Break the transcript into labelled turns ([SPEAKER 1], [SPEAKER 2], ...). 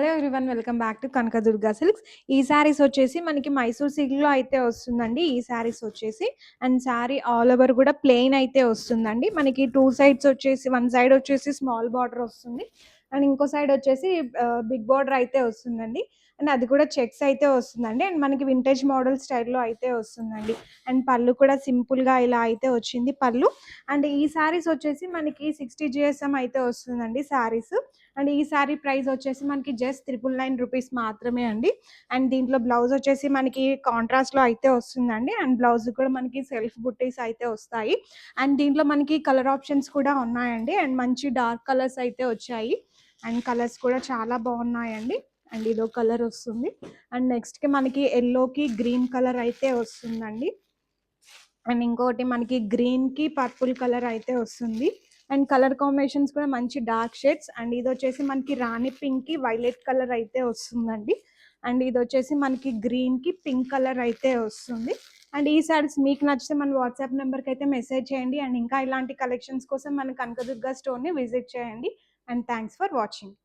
[SPEAKER 1] Hello everyone welcome back to Kanakadurga silks. ఈ శారీస్ వచ్చేసి మనకి మైసూర్ సిల్క్లో అయితే వస్తుందండి. ఈ శారీస్ వచ్చేసి అండ్ శారీ ఆల్ ఓవర్ కూడా ప్లెయిన్ అయితే వస్తుందండి. మనకి టూ సైడ్స్ వచ్చేసి వన్ సైడ్ వచ్చేసి స్మాల్ బార్డర్ వస్తుంది అండ్ ఇంకో సైడ్ వచ్చేసి బిగ్ బార్డర్ అయితే వస్తుందండి. అండ్ అది కూడా చెక్స్ అయితే వస్తుందండి. అండ్ మనకి వింటేజ్ మోడల్ స్టైల్లో అయితే వస్తుందండి. అండ్ పళ్ళు కూడా సింపుల్గా ఇలా అయితే వచ్చింది పళ్ళు. అండ్ ఈ శారీస్ వచ్చేసి మనకి 60 GSM అయితే వస్తుందండి శారీస్. అండ్ ఈ శారీ ప్రైస్ వచ్చేసి మనకి జస్ట్ 999 రూపీస్ మాత్రమే అండి. అండ్ దీంట్లో బ్లౌజ్ వచ్చేసి మనకి కాంట్రాస్ట్లో అయితే వస్తుందండి. అండ్ బ్లౌజ్ కూడా మనకి సెల్ఫ్ బుట్టీస్ అయితే వస్తాయి. అండ్ దీంట్లో మనకి కలర్ ఆప్షన్స్ కూడా ఉన్నాయండి. అండ్ మంచి డార్క్ కలర్స్ అయితే వచ్చాయి. అండ్ కలర్స్ కూడా చాలా బాగున్నాయండి. అండ్ ఇదో కలర్ వస్తుంది. అండ్ నెక్స్ట్కి మనకి ఎల్లోకి గ్రీన్ కలర్ అయితే వస్తుందండి. అండ్ ఇంకోటి మనకి గ్రీన్కి పర్పుల్ కలర్ అయితే వస్తుంది. అండ్ కలర్ కాంబినేషన్స్ కూడా మంచి డార్క్ షేడ్స్. అండ్ ఇది వచ్చేసి మనకి రాణి పింక్కి వైలెట్ కలర్ అయితే వస్తుందండి. అండ్ ఇది వచ్చేసి మనకి గ్రీన్కి పింక్ కలర్ అయితే వస్తుంది. అండ్ ఈ సారీస్ మీకు నచ్చితే మన వాట్సాప్ నెంబర్కి అయితే మెసేజ్ చేయండి. అండ్ ఇంకా ఇలాంటి కలెక్షన్స్ కోసం మన కనకదుర్గ స్టోర్ని విజిట్ చేయండి. And thanks for watching.